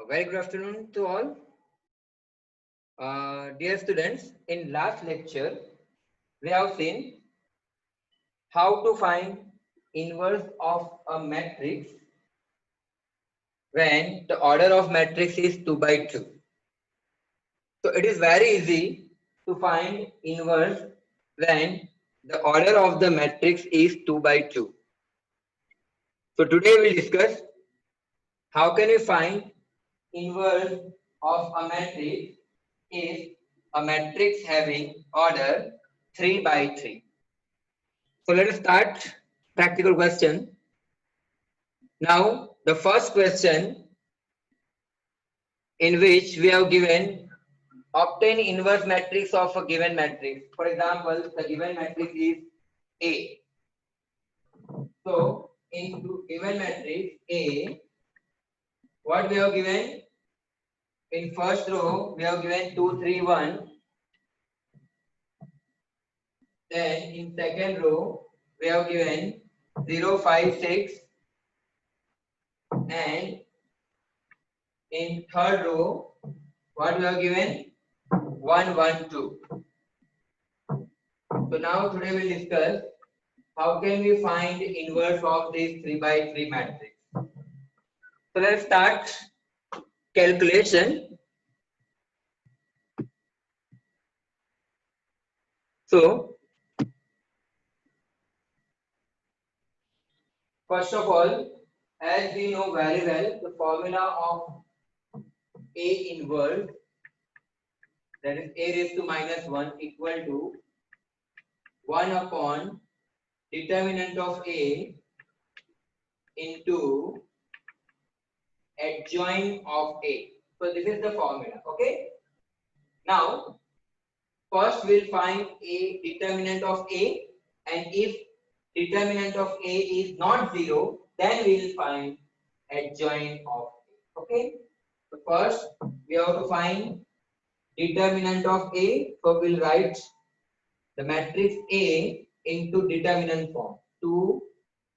Very good afternoon to all. Dear students, in last lecture, we have seen how to find inverse of a matrix when the order of matrix is 2 by 2. So it is very easy to find inverse when the order of the matrix is 2 by 2. So today we'll discuss how can we find inverse of a matrix if a matrix having order 3 by 3. So let us start practical question. Now the first question in which we have given obtain inverse matrix of a given matrix. For example, the given matrix is A. So in given matrix A, what we have given in first row we have given 2 3 1. Then in second row we have given 0 5 6, and in third row what we have given 1 1 2. So now today we'll discuss how can we find inverse of this 3 by 3 matrix. So let's start calculation. So first of all, as we know very well, the formula of A inverse, that is A raised to minus 1 equal to 1 upon determinant of A into adjoint of A. So this is the formula. Okay. Now first we'll find a determinant of A, and if determinant of A is not 0, then we'll find adjoint of A. Okay. So first we have to find determinant of A. So we'll write the matrix A into determinant form: 2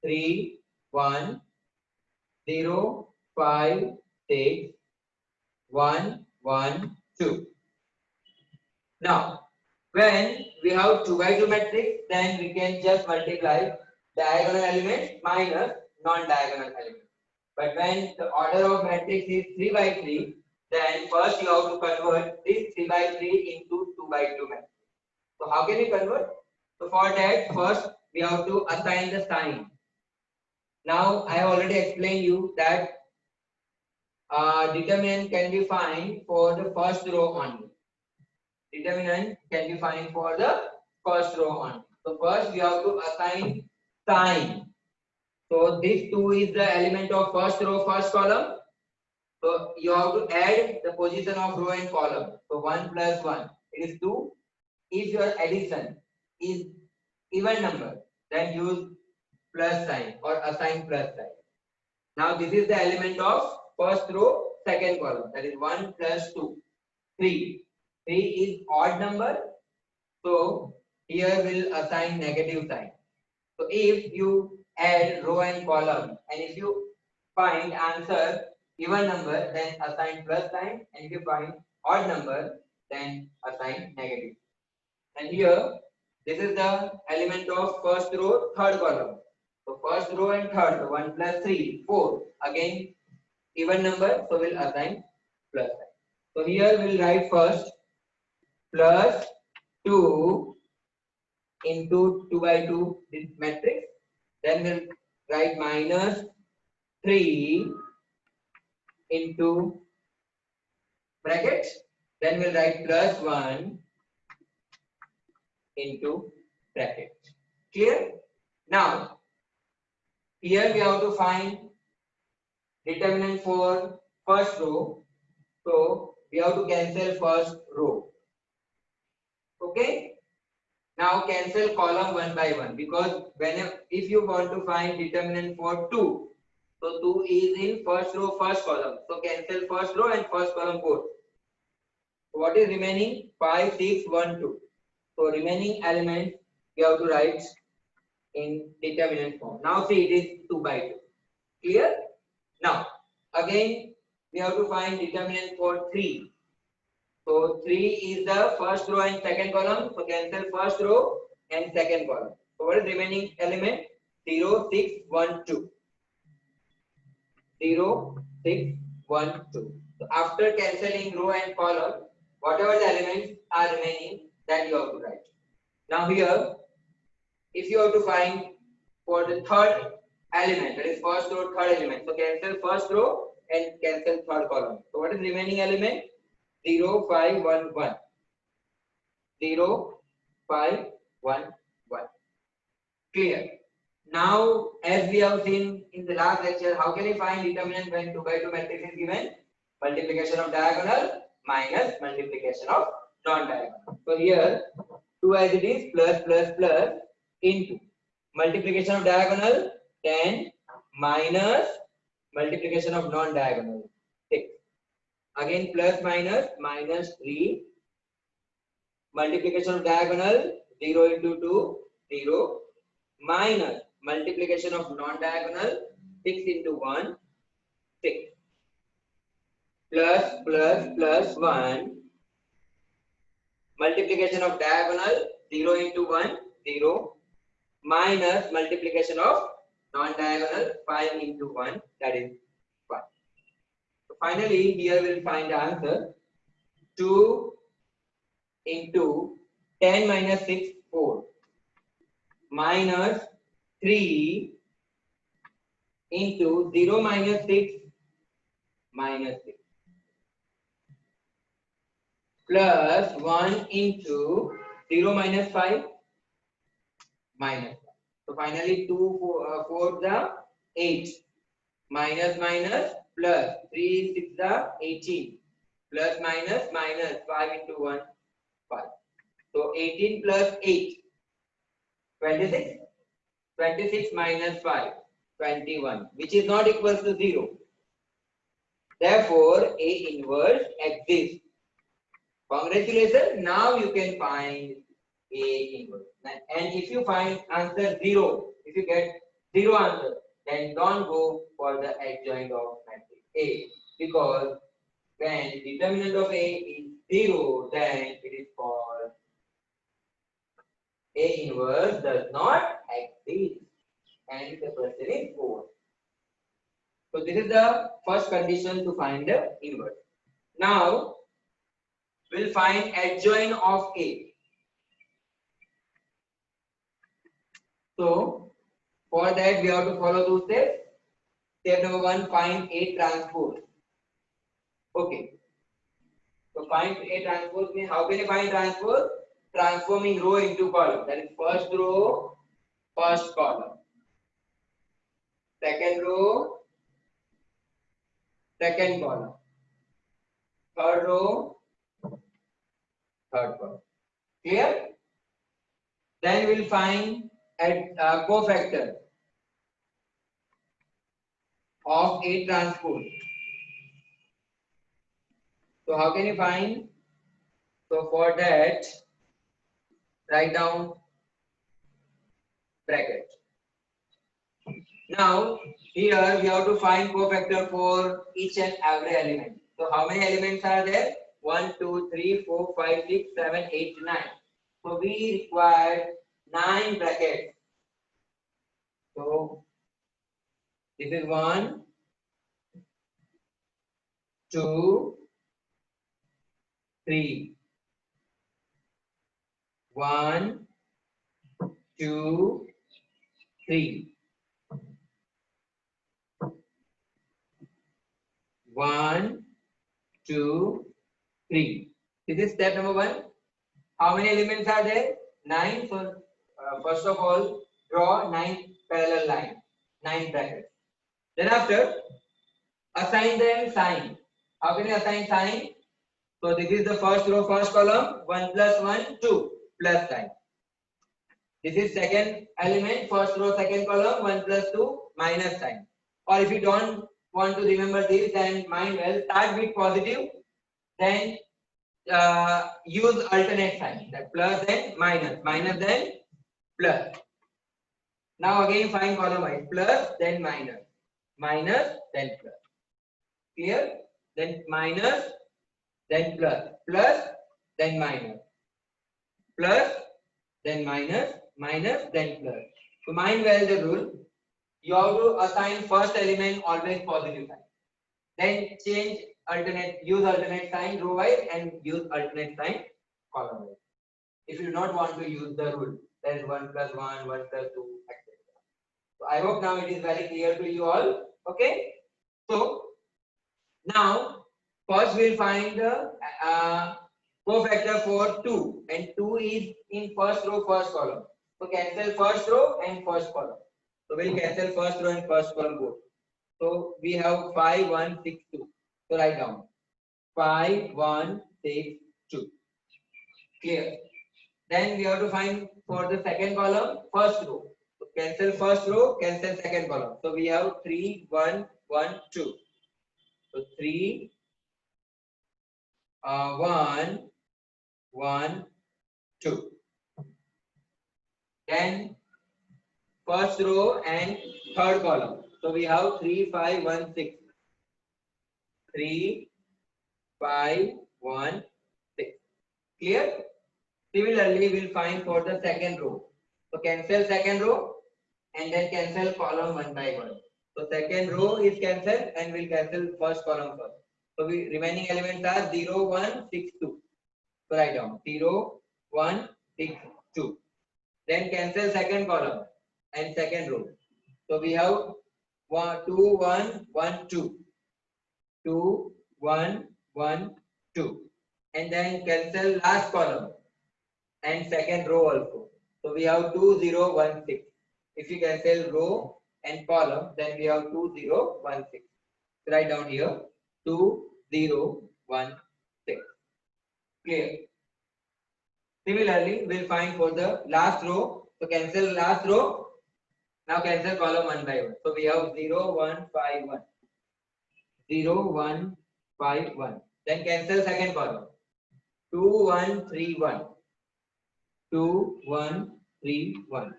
3 1 0 5 6 1 1 2. Now when we have 2 by 2 matrix, then we can just multiply diagonal element minus non-diagonal element. But when the order of matrix is 3 by 3, then first you have to convert this 3 by 3 into 2 by 2 matrix. So how can we convert? So for that, first we have to assign the sign. Now I have already explained you that determinant can be found for the first row only. Determinant can be found for the first row only. So first we have to assign sign. So this 2 is the element of first row, first column. So you have to add the position of row and column. So 1 plus 1, it is 2. If your addition is even number, then use plus sign or assign plus sign. Now this is the element of first row, second column. That is 1 plus 2, 3. 3 is odd number. So here we'll assign negative sign. So if you add row and column, and if you find answer even number, then assign plus sign, and if you find odd number, then assign negative. And here this is the element of first row, third column. So first row and third, so 1 plus 3 4. Again even number, so we'll assign plus sign. So here we'll write first plus 2 into 2 by 2 this matrix. Then we'll write minus 3 into bracket. Then we'll write plus 1 into bracket. Clear? Now here we have to find determinant for first row. So we have to cancel first row. Okay. Now cancel column one by one, because if you want to find determinant for 2, so 2 is in first row, first column. So cancel first row and first column both. So what is remaining? 5 6 1 2. So remaining element you have to write in determinant form. Now see, it is 2 by 2. Clear? Now again we have to find determinant for 3. So 3 is the first row and second column. So cancel first row and second column. So what is remaining element? 0, 6, 1, 2. 0, 6, 1, 2. So after cancelling row and column, whatever the elements are remaining, that you have to write. Now here, if you have to find for the third element, that is first row, third element. So cancel first row and cancel third column. So what is remaining element? 0, 5, 1, 1. 0, 5, 1, 1. Clear. Now, as we have seen in the last lecture, how can you find determinant when 2 by 2 matrix is given? Multiplication of diagonal minus multiplication of non-diagonal. So here, 2 as it is plus plus plus into multiplication of diagonal 10 minus multiplication of non-diagonal 6. Again plus minus minus 3. Multiplication of diagonal 0 into 2 0 minus multiplication of non-diagonal 6 into 1 6 plus plus plus 1 multiplication of diagonal 0 into 1 0 minus multiplication of non-diagonal 5 into 1, that is 5. So finally here we'll find the answer. 2 into 10 minus 6 4 minus 3 into 0 minus 6 minus 6 plus 1 into 0 minus 5 minus 1. So finally 2 4 the 8 minus minus plus 3 6 the 18 plus minus minus 5 into 1 5. So 18 plus 8 26. 26 minus 5 21, which is not equal to 0. Therefore A inverse exists. Congratulations, now you can find A inverse. And if you find answer 0, if you get 0 answer, then don't go for the adjoint of matrix A, because when determinant of A is 0, then it is called A inverse does not exist, and the question is 4. So this is the first condition to find the inverse. Now we'll find adjoint of A. So for that we have to follow those steps. Step number 1, find A transpose. Okay. So find A transpose means how can you find transpose? Transforming row into column. That is first row, first column. Second row, second column. Third row, third column. Clear? Then we'll find a cofactor of A transpose. So how can you find? So for that, write down bracket. Now here we have to find cofactor for each and every element. So how many elements are there? 1, 2, 3, 4, 5, 6, 7, 8, 9. So we require 9 brackets. So this is 1, 2, 3. 1, 2, 3. 1, 2, 3. This is step number 1. How many elements are there? 9. So first of all, draw 9 parallel lines, 9 brackets. Then after, assign them sign. How can you assign sign? So this is the first row, first column, 1 plus 1, 2 plus sign. This is second element, first row, second column, 1 plus 2 minus sign. Or if you don't want to remember this, then mind well, start with positive, then use alternate sign, that plus then minus, minus then plus. Now again find column wise, plus then minus, minus then plus. Clear? then minus, then plus, plus, then minus, plus, then minus, minus, then plus. So mind well the rule. You have to assign first element always positive sign. Then change use alternate sign row wise and use alternate sign column wise. If you do not want to use the rule, that is 1 plus 1, 1 plus 2, etc. So I hope now it is very clear to you all. Okay. So now first we'll find the cofactor for 2, and 2 is in first row, first column. So cancel first row and first column. So we'll cancel first row and first column both. So we have 5, 1, 6, 2. So write down 5, 1, 6, 2. Clear. Then we have to find for the second column first row. So cancel first row, cancel second column. So we have 3, 1, 1, 2. So 3, 1, 1, 2. Then first row and third column. So we have 3, 5, 1, 6. 3, 5, 1, 6. Clear? Similarly, we'll find for the second row. So cancel second row and then cancel column one by one. So second row is cancelled and we'll cancel first column first. So we remaining elements are 0, 1, 6, 2. So write down 0, 1, 6, 2. Then cancel second column and second row. So we have 2, 1, 1, 2. 2, 1, 1, 2. And then cancel last column and second row also. So we have 2, 0, 1, 6. If you cancel row and column, then we have 2, 0, 1, 6. Write down here 2, 0, 1, 6. Clear. Similarly, we'll find for the last row. So cancel last row. Now cancel column one by one. So we have 0, 1, 5, 1. 0, 1, 5, 1. Then cancel second column. 2, 1, 3, 1. 2, 1, 3, 1.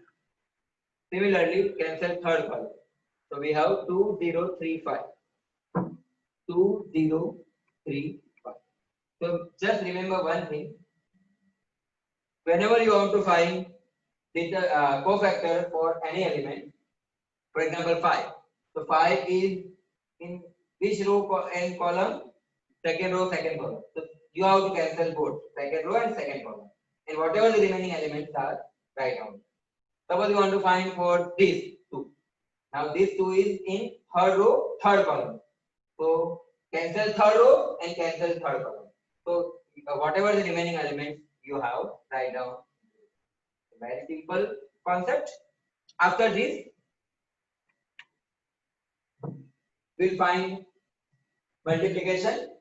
Similarly, cancel third column. So we have 2, 0, 3, 5. 2, 0, 3, 5. So just remember one thing. Whenever you want to find the cofactor for any element, for example 5. So 5 is in which row and column? Second row, second column. So you have to cancel both second row and second column. And whatever the remaining elements are, write down. Suppose you want to find for this 2. Now this 2 is in third row, third column. So cancel third row and cancel third column. So whatever the remaining elements you have, write down. Very simple concept. After this, we'll find multiplication.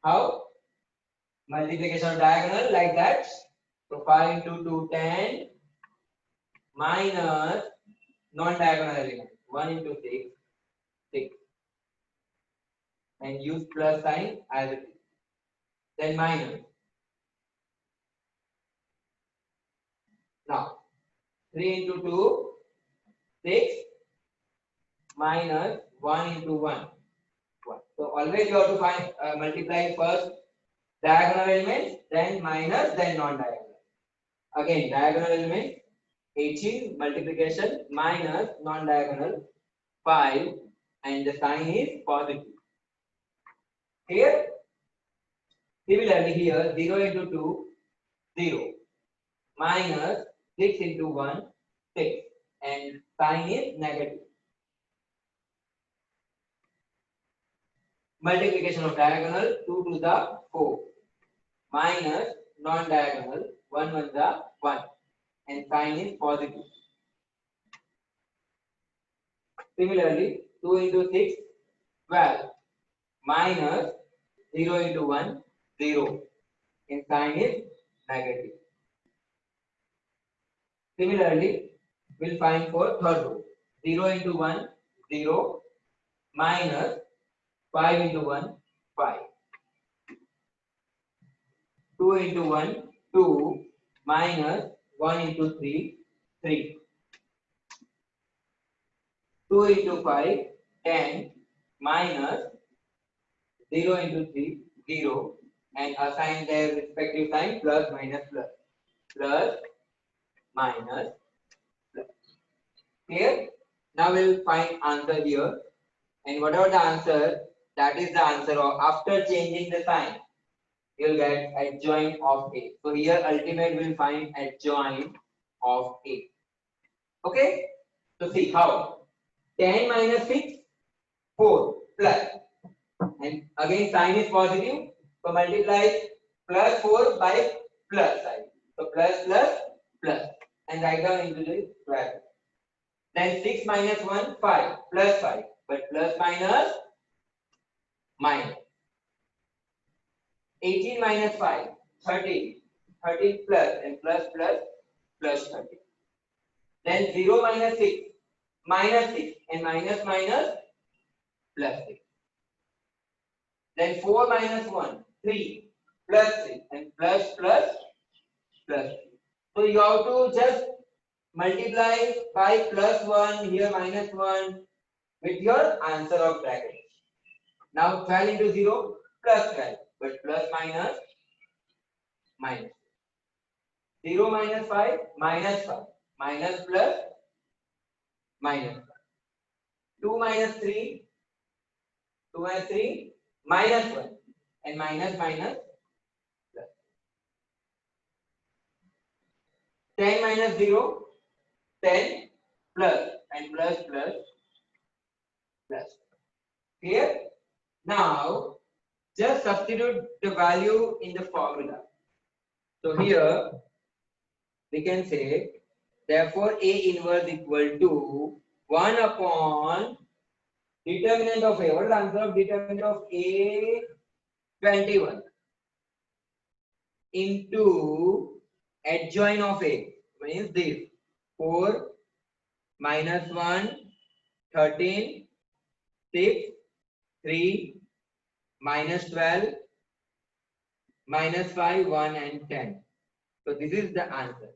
How? Multiplication of diagonal like that. So 5 into 2, 10 minus non-diagonal element 1 into 6, 6. And use plus sign as it is. Then minus. Now 3 into 2, 6 minus 1 into 1. 1. So always you have to find multiply first diagonal element, then minus, then non-diagonal. Again diagonal element 18 multiplication minus non-diagonal 5 and the sign is positive. Here similarly here 0 into 2 0 minus 6 into 1 6 and sign is negative. Multiplication of diagonal 2 to the 4 minus non-diagonal 1 1 the 1 and sign is positive. Similarly 2 into 6 12 minus 0 into 1 0 and sign is negative. Similarly we'll find for third row 0 into 1 0 minus 5 into 1 5. 2 into 1 2 minus 1 into 3 3. 2 into 5 10 minus 0 into 3, 0, and assign their respective sign plus, minus, plus, plus, minus, plus. Clear? Now we'll find answer here, and whatever the answer, that is the answer of after changing the sign, you'll get adjoint of A. So here ultimate will find adjoint of A. Okay? So see how 10 minus 6, 4 plus, and again sign is positive, so multiply plus 4 by plus sign. So plus plus plus, and write down into the bracket. Then 6 minus 1, 5 plus 5, but plus minus minus. 18 minus 5, 13. 13 plus and plus plus plus 13. Then 0 minus 6, minus 6 and minus minus plus 6. Then 4 minus 1, 3 plus 3 and plus plus plus 3. So you have to just multiply by plus 1 here minus 1 with your answer of bracket. Now 12 into 0 plus 12, but plus minus minus. 0 minus 5 minus 5 minus plus minus 5. 2 minus 3 minus 1 and minus minus plus. 10 minus 0 10 plus and plus plus plus. Clear? Now just substitute the value in the formula. So here we can say therefore A inverse equal to 1 upon determinant of A. What is the answer of determinant of A? 21 into adjoint of A means this 4 minus 1 13 6 3 minus 12 minus 5 1 and 10. So this is the answer.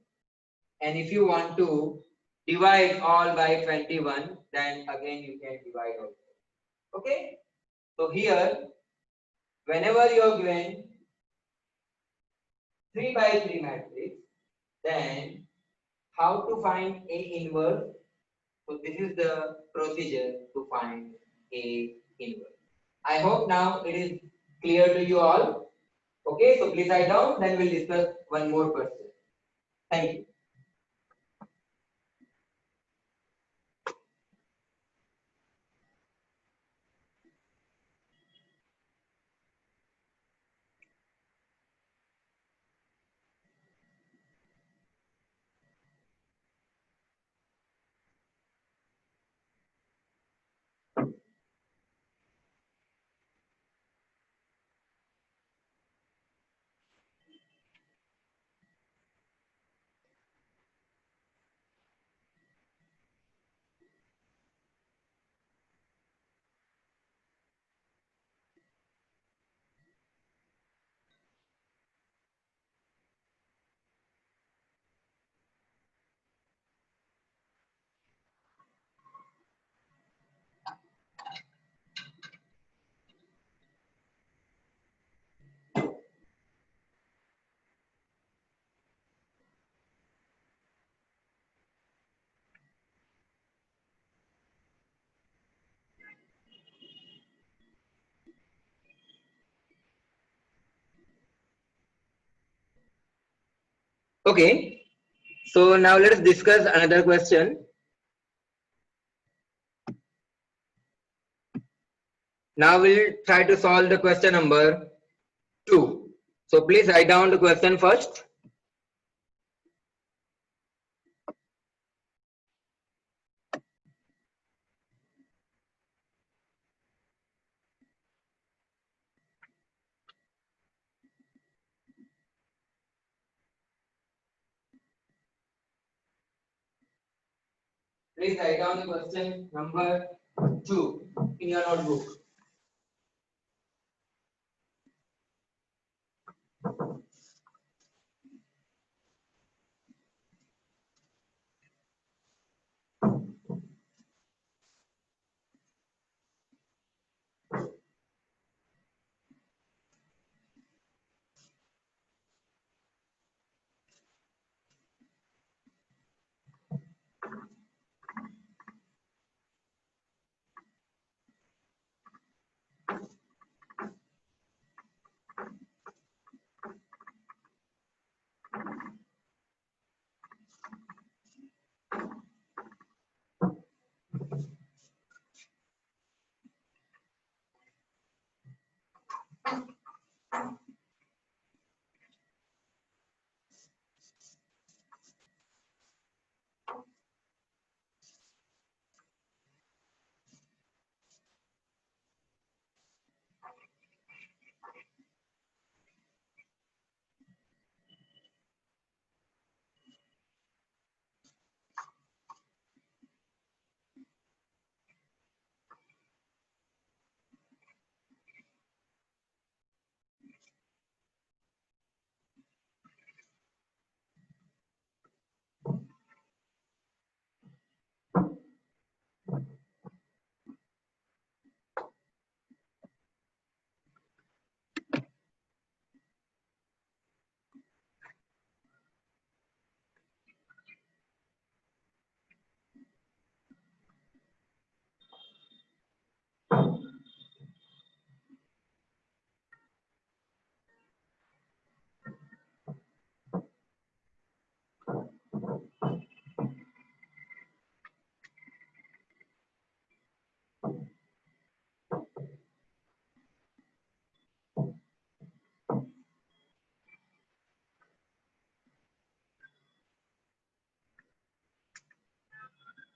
And if you want to divide all by 21, then again you can divide also. Okay? So here, whenever you are given 3 by 3 matrix, then how to find A inverse? So this is the procedure to find A inverse. I hope now it is clear to you all. Okay, so please write down, then we'll discuss one more question. Thank you. Okay, so now let us discuss another question. Now we'll try to solve the question number 2. So please write down the question first. Please write down the question number 2 in your notebook.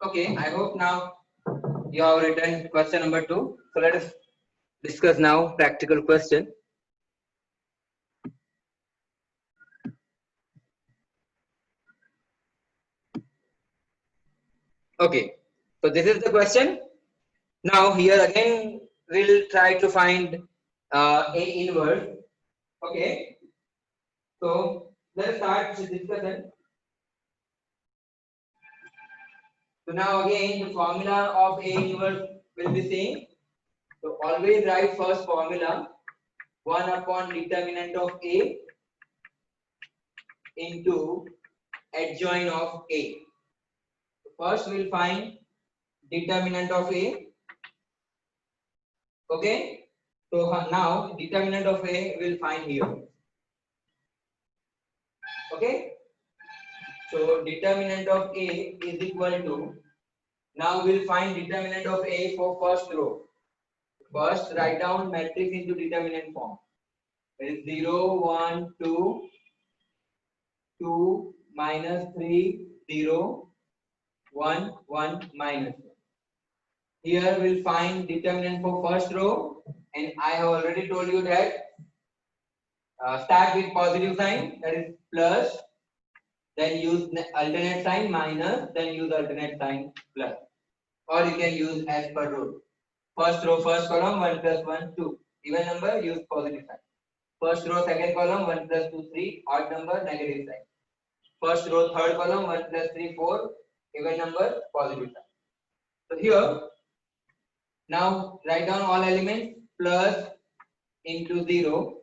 Okay, I hope now you have written question number 2. So let us discuss now practical question. Okay, so this is the question. Now here again we'll try to find A inverse. Okay, so let's start the discussion. So now again the formula of A inverse will be same. So always write first formula 1 upon determinant of A into adjoint of A. First we'll find determinant of A. Okay. So now determinant of A we'll find here. Okay. So determinant of A is equal to, now we'll find determinant of A for first row. First write down matrix into determinant form. It is 0, 1, 2, 2, minus 3, 0, 1, 1, minus 1. Here we'll find determinant for first row, and I have already told you that start with positive sign, that is plus, then use alternate sign minus, then use alternate sign plus, or you can use as per rule. First row, first column 1 plus 1, 2. Even number, use positive sign. First row, second column 1 plus 2, 3. Odd number, negative sign. First row, third column 1 plus 3, 4. Even number, positive sign. So here, now write down all elements. Plus into 0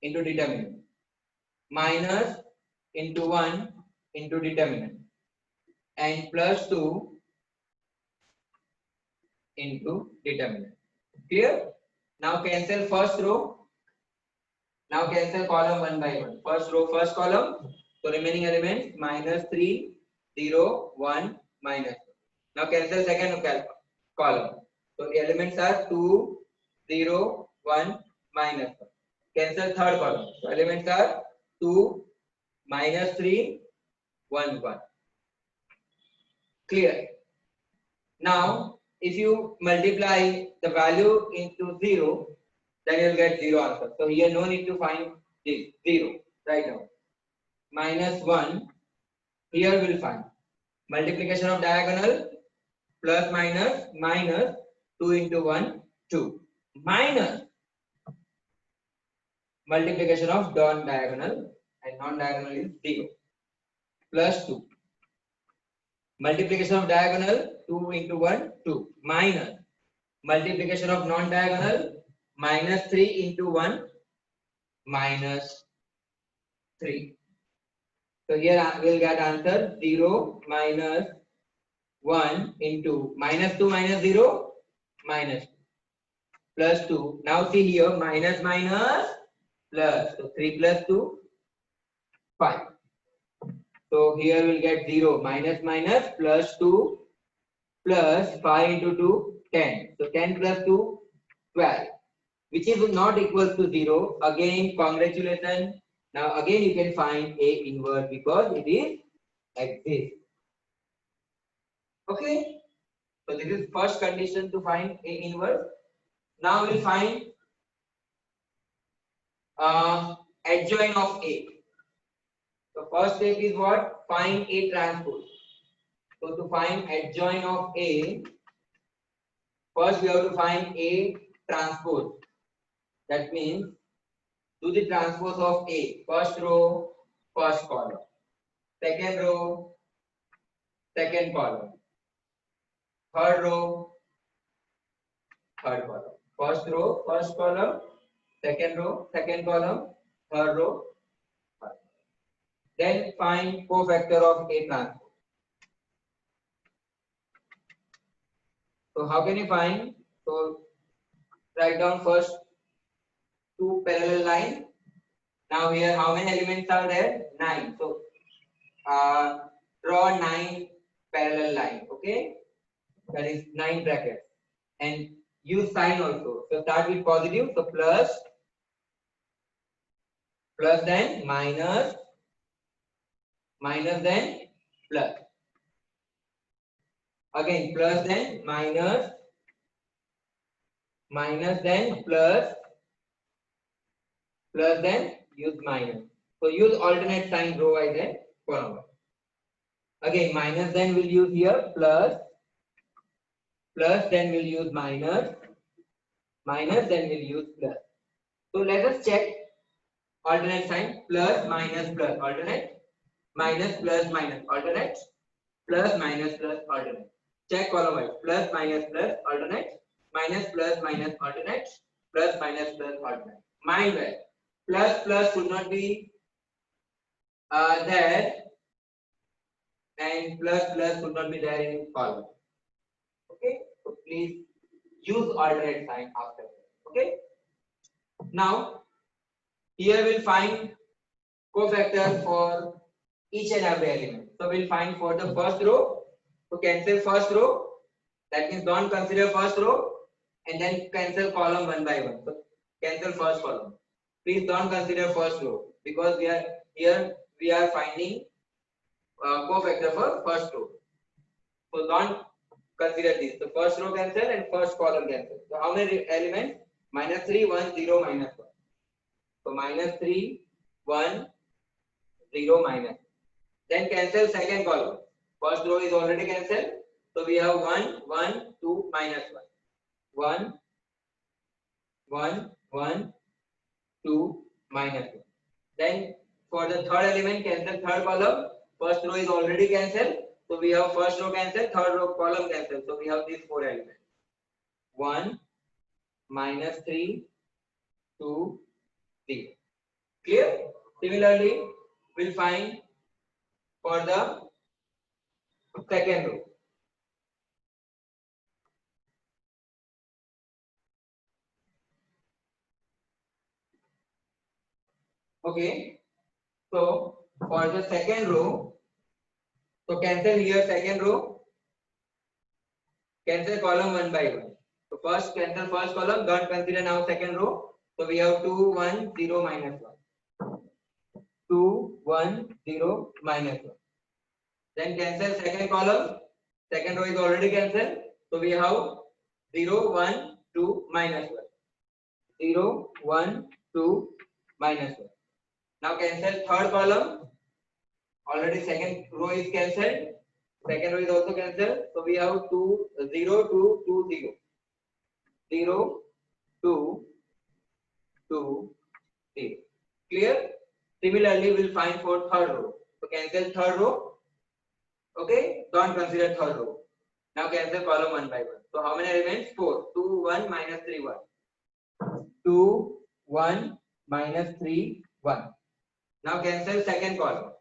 into determinant. Minus into 1 into determinant. And plus 2 into determinant. Clear? Now cancel first row. Now cancel column one by one. First row, first column. So remaining elements minus 3, 0, 1, minus 1. Now cancel second column. So the elements are 2, 0, 1, minus 1. Cancel third column. So elements are 2, minus 3, 1, 1. Clear? Now if you multiply the value into 0, then you'll get 0 answer. So here no need to find this 0 right now. Minus 1, here we'll find multiplication of diagonal, plus minus, minus 2 into 1, 2, minus multiplication of non-diagonal, and non-diagonal is 0, plus 2. Multiplication of diagonal, 2 into 1, 2, minus multiplication of non-diagonal, minus 3 into 1, minus 3. So here we'll get answer 0, minus 1 into minus 2 minus 0, minus 2, plus 2. Now see here, minus minus plus. So 3 plus 2, 5. So here we'll get 0, minus minus plus 2 plus 5 into 2, 10. So 10 plus 2, 12. Which is not equal to 0. Again, congratulations. Now again you can find A inverse because it is exists. Okay. So this is first condition to find A inverse. Now we'll find adjoint of A. So first step is what? Find A transpose. So to find adjoint of A, first we have to find A transpose. That means do the transpose of A. First row, first column. Second row, second column. Third row, third column. First row, first column. Second row, second column. Third row, third. Then find cofactor of A transpose. So how can you find? So write down first two parallel lines. Now here how many elements are there? 9. So draw 9 parallel lines. Okay, that is 9 brackets, and use sign also. So start with positive. So plus, plus then minus, minus then plus. Again plus then minus, minus then plus, plus then use minus. So use alternate sign row wise and column wise. Again minus then we'll use here plus, plus then we'll use minus, minus then we'll use plus. So let us check alternate sign plus minus plus alternate, minus plus minus alternate, plus minus plus alternate. Check column wise plus minus plus alternate, minus plus minus alternate, plus minus plus alternate. Mind well, plus plus should not be there, and plus plus should not be there in column. Okay, so please use alternate sign after. Okay, now here we'll find cofactor for each and every element. So we'll find for the first row, so cancel first row, that means don't consider first row, and then cancel column one by one. So cancel first column. Please don't consider first row because we are here we are finding cofactor for first row. So don't consider this. The first row cancel and first column cancel. So how many elements? Minus 3, 1, 0, minus 1. So minus 3, 1, 0, minus. Then cancel second column. First row is already cancelled. So we have 1, 1, 2, minus 1. 1, 1, 2, minus 1. Then for the third element, cancel third column. First row is already cancelled. So we have first row cancelled, third row column cancelled. So we have these four elements. 1, minus 3, 2, 0. Clear? Similarly, we'll find for the second row. Okay. So for the second row, so cancel here second row, cancel column one by one. So first cancel first column, don't consider now second row. So we have 2, 1, 0, minus 1. 2, 1, 0, minus 1. Then cancel second column. Second row is already cancelled. So we have 0, 1, 2, minus 1. 0, 1, 2, minus 1. Now cancel third column. Already second row is cancelled. Second row is also cancelled. So we have 2, 0, 2, 2, 0. 0, 2, 2, 0. Clear? Similarly, we'll find for third row. So cancel third row. Okay? Don't consider third row. Now cancel column one by one. So how many elements? 4. 2, 1, minus 3, 1. 2, 1, minus 3, 1. Now cancel second column.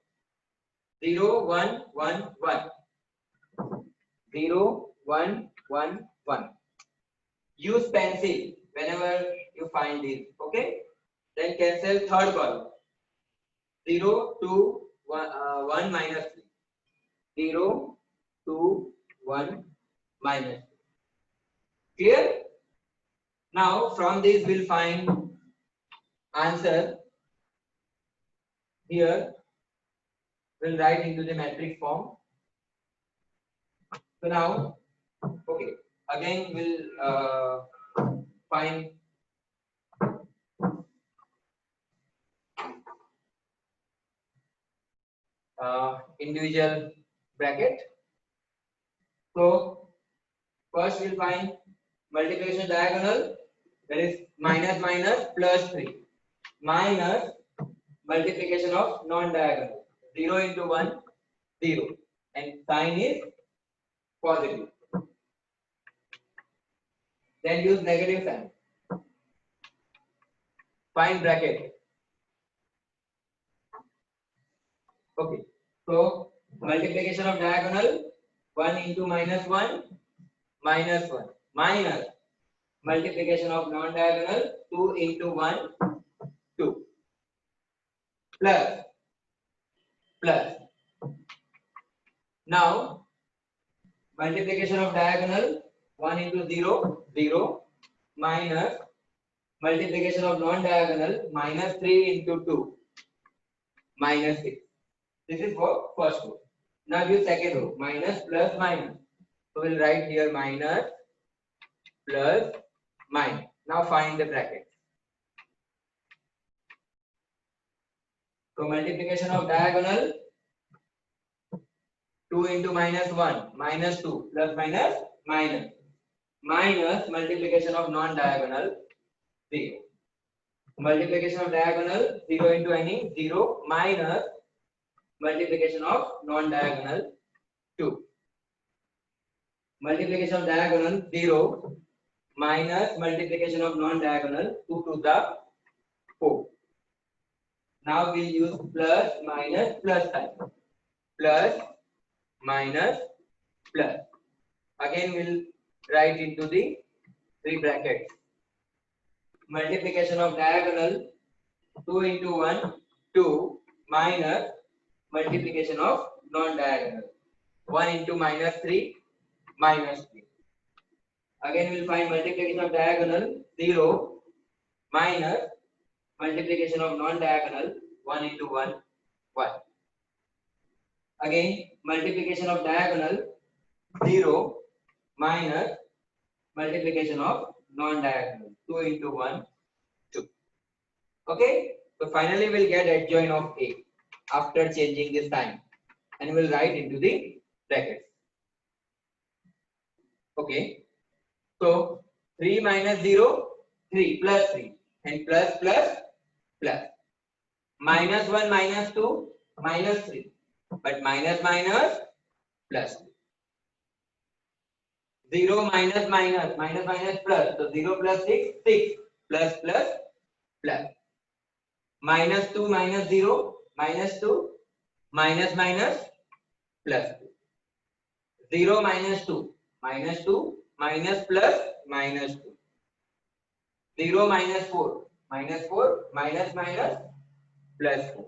0, 1, 1, 1. 0, 1, 1, 1. Use pencil whenever you find this. Okay? Then cancel third column. 0, 2, 1, minus 3. 0, 2, 1, minus 3. Clear? Now from this we'll find answer. Here we'll write into the matrix form. So now, okay, again we'll find individual bracket. So first we'll find multiplication diagonal, that is minus minus plus 3 minus multiplication of non-diagonal. 0 into 1, 0, and sign is positive. Then use negative sign. Find bracket. Okay, so multiplication of diagonal 1 into minus 1, minus 1, minus multiplication of non-diagonal 2 into 1, 2, plus, plus. Now multiplication of diagonal 1 into 0, 0, minus multiplication of non-diagonal minus 3 into 2, minus 6. This is for first row. Now use second row, minus plus minus. So we'll write here minus plus minus. Now find the bracket. So multiplication of diagonal 2 into minus 1 minus 2 plus minus minus minus multiplication of non-diagonal 0. Multiplication of diagonal 0 into any 0 minus multiplication of non-diagonal 2. Multiplication of diagonal 0 minus multiplication of non-diagonal 2 to the 4. Now we'll use plus minus plus sign. Plus minus plus. Again we'll write into the three brackets. Multiplication of diagonal 2 into 1 2 minus multiplication of non-diagonal 1 into minus 3 minus 3. Again we'll find multiplication of diagonal 0 minus multiplication of non-diagonal 1 into 1 1. Again multiplication of diagonal 0 minus multiplication of non-diagonal 2 into 1 2. Okay, so finally we'll get adjoint of A after changing the sign, and we'll write into the brackets. Okay, so 3 minus 0 3 plus 3 and plus plus plus. Minus 1 minus 2 minus 3, but minus minus plus. 0 minus minus minus minus plus, so 0 plus 6 6 plus plus plus. Minus 2 minus 0 minus 2 minus minus plus 2. 0 minus 2 minus 2 minus plus minus 2. 0 minus 4 minus 4 minus minus plus 4.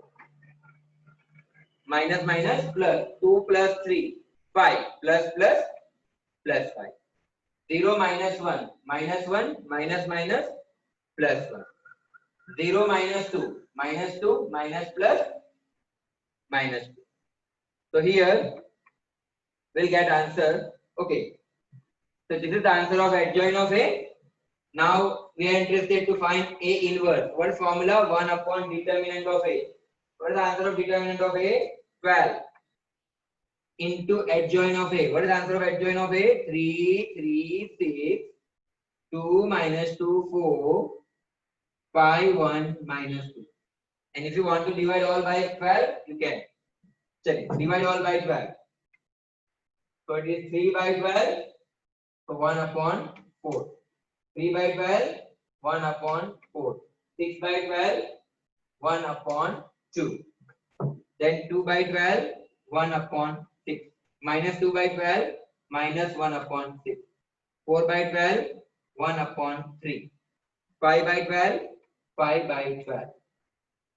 Minus minus plus 2 plus 3 5 plus plus plus 5. 0 minus 1 minus 1 minus minus plus 1. 0 minus 2 minus 2 minus plus minus 2. So here we'll get answer. Okay, so this is the answer of adjoint of A. Now we are interested to find A inverse. What formula? 1 upon determinant of A. What is the answer of determinant of A? 12 into adjoint of A. What is the answer of adjoint of A? 3 3 6 2 minus 2 4 5 1 minus 2. And if you want to divide all by 12, you can. Check it. Divide all by 12. So it is 3 by 12. So 1 upon 4. 3 by 12, 1 upon 4. 6 by 12, 1 upon 2. Then 2 by 12, 1 upon 6. Minus 2 by 12, minus 1 upon 6. 4 by 12, 1 upon 3. 5 by 12, 5 by 12.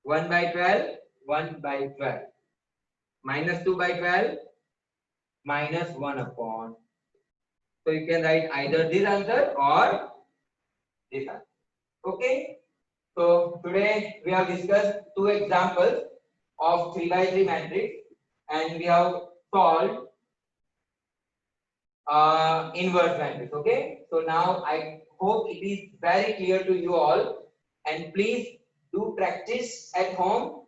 1 by 12, 1 by 12. Minus 2 by 12, minus 1 upon. So you can write either this answer or this answer. Okay. So today we have discussed two examples of 3 by 3 matrix, and we have solved inverse matrix. Okay. So now I hope it is very clear to you all, and please do practice at home.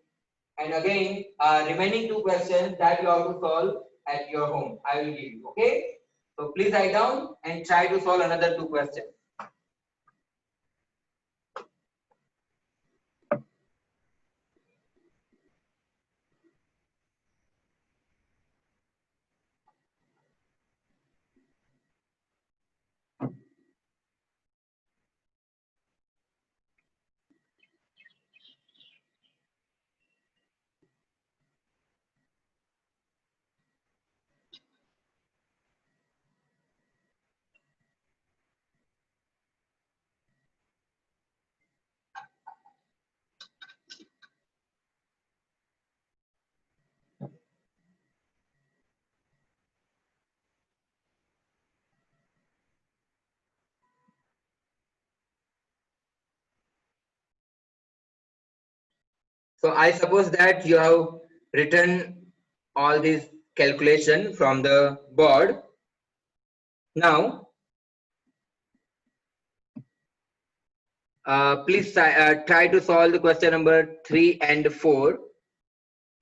And again, remaining two questions that you have to solve at your home, I will give you. Okay. So please write down and try to solve another two questions. So I suppose that you have written all these calculation from the board. Now, please try to solve the question number 3 and 4.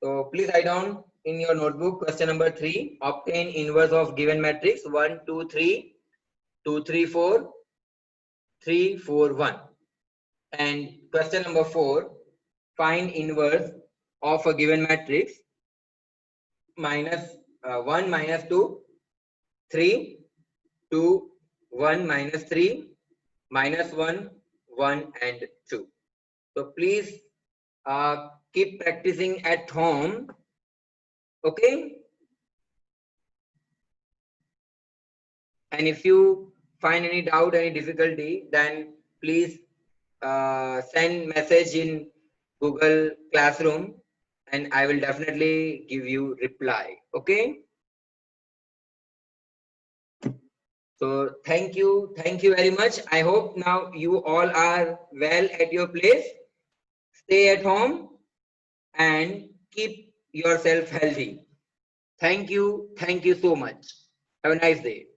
So please write down in your notebook question number 3. Obtain inverse of given matrix 1, 2, 3, 2, 3, 4, 3, 4, 1. And question number 4. Find inverse of a given matrix minus 1 minus 2, 3, 2, 1 minus 3, minus 1, 1 and 2. So please keep practicing at home. Okay. And if you find any doubt, any difficulty, then please send message in Google Classroom and I will definitely give you reply. Okay. So thank you very much. I hope now you all are well at your place. Stay at home and keep yourself healthy. Thank you so much. Have a nice day.